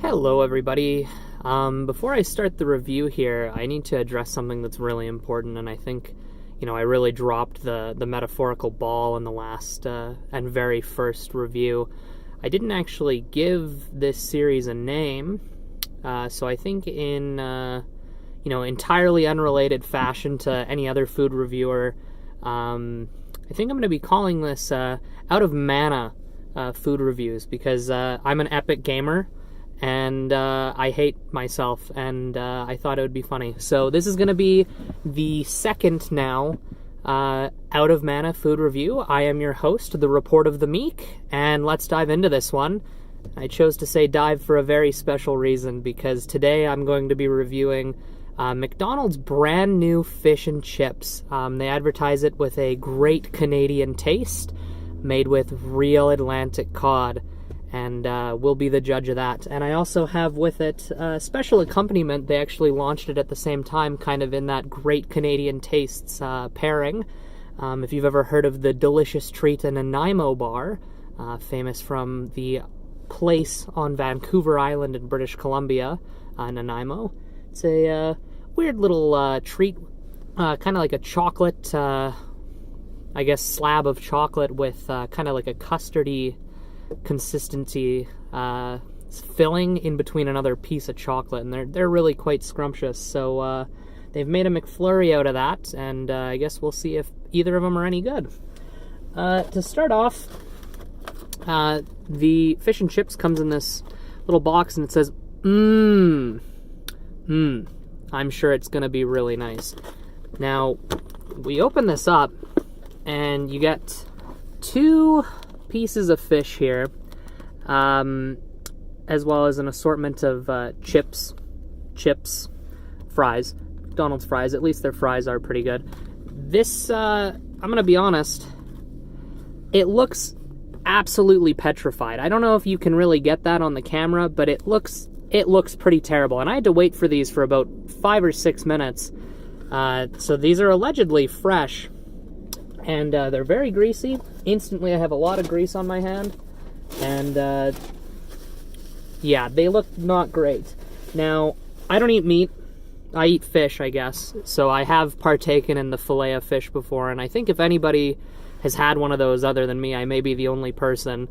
Hello everybody. Before I start the review here, I need to address something that's really important, and I think, I really dropped the metaphorical ball in the last and very first review. I didn't actually give this series a name, so I think in, entirely unrelated fashion to any other food reviewer, I think I'm going to be calling this Out of Mana food reviews, because I'm an epic gamer, and I hate myself, and I thought it would be funny. So this is going to be the second now Out of Mana food review. I am your host, the Report of the Meek, and let's dive into this one. I chose to say dive for a very special reason, because today I'm going to be reviewing McDonald's brand new fish and chips. They advertise it with a great Canadian taste, made with real Atlantic cod, and we'll be the judge of that. And I also have with it a special accompaniment. They actually launched it at the same time, kind of in that great Canadian tastes pairing. If you've ever heard of the delicious treat in Nanaimo bar, famous from the place on Vancouver Island in British Columbia, Nanaimo. It's a weird little treat, kind of like a chocolate, slab of chocolate with kind of like a custardy consistency filling in between another piece of chocolate, and they're really quite scrumptious. So they've made a McFlurry out of that, and I guess we'll see if either of them are any good. To start off, the fish and chips comes in this little box, and it says, I'm sure it's gonna be really nice. Now, we open this up, and you get two pieces of fish here, as well as an assortment of chips, fries, McDonald's fries. At least their fries are pretty good. This, I'm gonna be honest, it looks absolutely petrified. I don't know if you can really get that on the camera, but it looks pretty terrible. And I had to wait for these for about 5 or 6 minutes. So these are allegedly fresh, and they're very greasy. Instantly I have a lot of grease on my hand, and yeah, they look not great. Now, I don't eat meat. I eat fish, I guess. So I have partaken in the fillet of fish before, and I think if anybody has had one of those other than me, I may be the only person.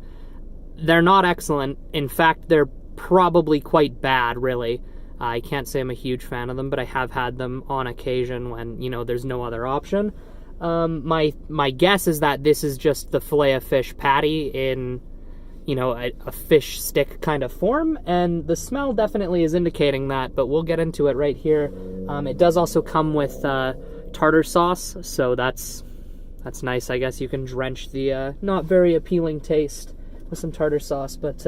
They're not excellent. In fact, they're probably quite bad, really. I can't say I'm a huge fan of them, but I have had them on occasion when, there's no other option. My guess is that this is just the fillet of fish patty in, a fish stick kind of form, and the smell definitely is indicating that, but we'll get into it right here. It does also come with tartar sauce, so that's nice. I guess you can drench the not very appealing taste with some tartar sauce, but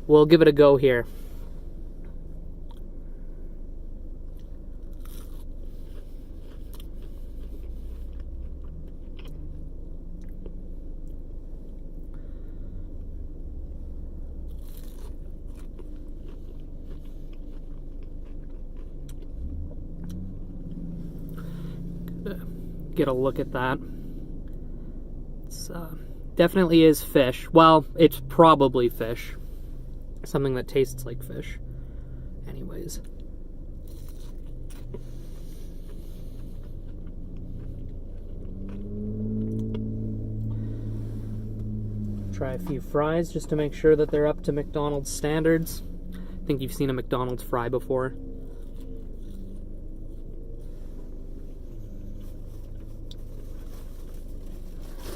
we'll give it a go here. Get a look at that. It's definitely is fish. Well, it's probably fish. Something that tastes like fish. Anyways. Try a few fries just to make sure that they're up to McDonald's standards. I think you've seen a McDonald's fry before.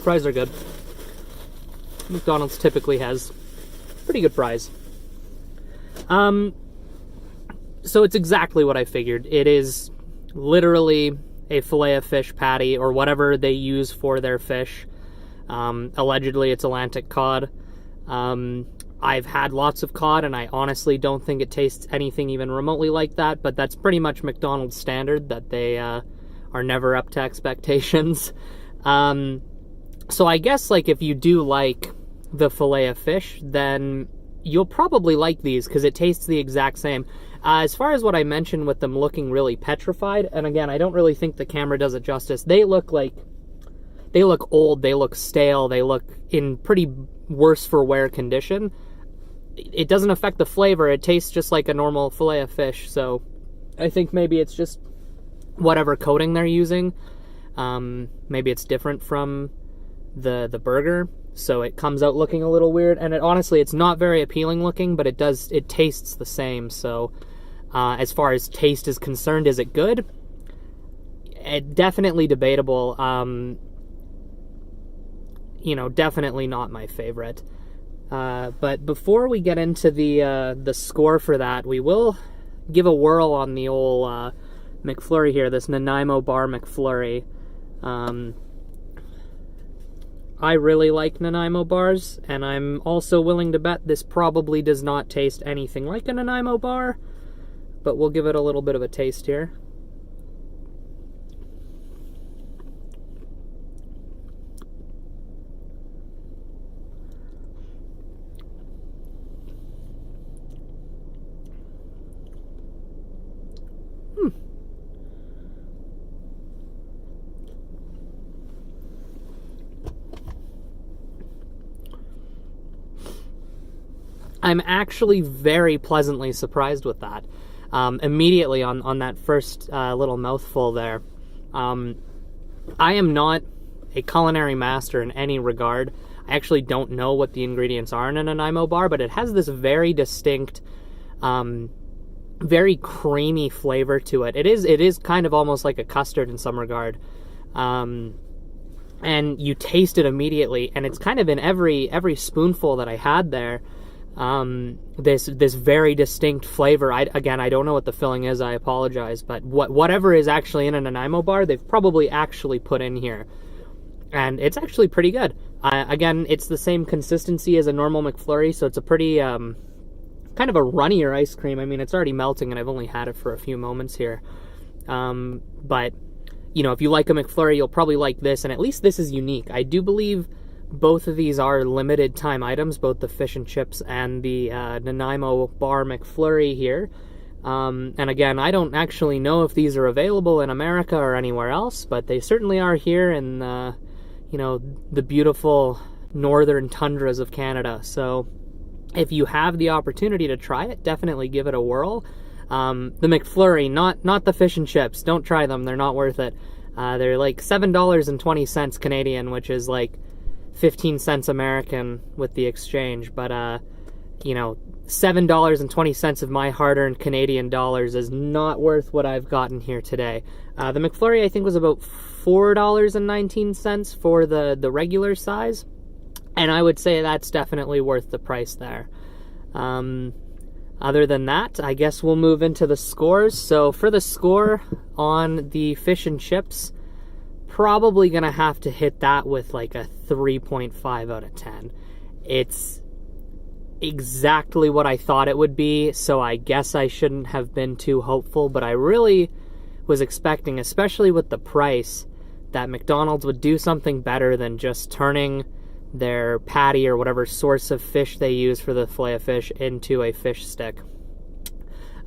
Fries are good. McDonald's typically has pretty good fries. So it's exactly what I figured. It is literally a fillet of fish patty, or whatever they use for their fish. Allegedly, it's Atlantic cod. I've had lots of cod, and I honestly don't think it tastes anything even remotely like that, but that's pretty much McDonald's standard, that they are never up to expectations. So I guess, if you do like the fillet of fish, then you'll probably like these, because it tastes the exact same. As far as what I mentioned with them looking really petrified, and again, I don't really think the camera does it justice, they look old, they look stale, they look in pretty worse for wear condition. it doesn't affect the flavor. It tastes just like a normal fillet of fish. So I think maybe it's just whatever coating they're using. Maybe it's different from the burger, so it comes out looking a little weird. And honestly, it's not very appealing looking, but it tastes the same. So as far as taste is concerned, is it good? Definitely debatable. Definitely not my favorite. But before we get into the score for that, we will give a whirl on the old McFlurry here, this Nanaimo bar McFlurry. I really like Nanaimo bars, and I'm also willing to bet this probably does not taste anything like a Nanaimo bar, but we'll give it a little bit of a taste here. I'm actually very pleasantly surprised with that. Immediately on that first little mouthful there. I am not a culinary master in any regard. I actually don't know what the ingredients are in a Nanaimo bar, but it has this very distinct, very creamy flavor to it. It is kind of almost like a custard in some regard. And you taste it immediately, and it's kind of in every spoonful that I had there. This very distinct flavor. I don't know what the filling is, I apologize, but whatever is actually in a Nanaimo bar, they've probably actually put in here, and it's actually pretty good. Again, it's the same consistency as a normal McFlurry, so it's a pretty kind of a runnier ice cream. I mean, it's already melting, and I've only had it for a few moments here, but if you like a McFlurry, you'll probably like this, and at least this is unique. I do believe both of these are limited time items, both the fish and chips and the Nanaimo bar McFlurry here. And again, I don't actually know if these are available in America or anywhere else, but they certainly are here in the beautiful northern tundras of Canada. So if you have the opportunity to try it, definitely give it a whirl. The McFlurry, not the fish and chips. Don't try them. They're not worth it. They're like $7.20 Canadian, which is like 15 cents American with the exchange, but $7.20 of my hard-earned Canadian dollars is not worth what I've gotten here today. The McFlurry, I think, was about $4.19 for the regular size, and I would say that's definitely worth the price there. Other than that, I guess we'll move into the scores. So for the score on the fish and chips, probably gonna have to hit that with like a 3.5 out of 10. It's exactly what I thought it would be, so I guess I shouldn't have been too hopeful, but I really was expecting, especially with the price, that McDonald's would do something better than just turning their patty or whatever source of fish they use for the fillet of fish into a fish stick.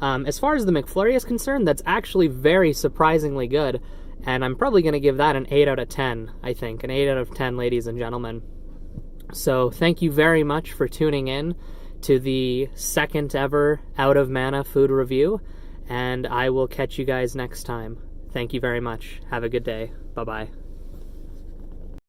As far as the McFlurry is concerned, that's actually very surprisingly good. And I'm probably going to give that an 8 out of 10, I think. An 8 out of 10, ladies and gentlemen. So thank you very much for tuning in to the second ever Out of Mana food review. And I will catch you guys next time. Thank you very much. Have a good day. Bye-bye.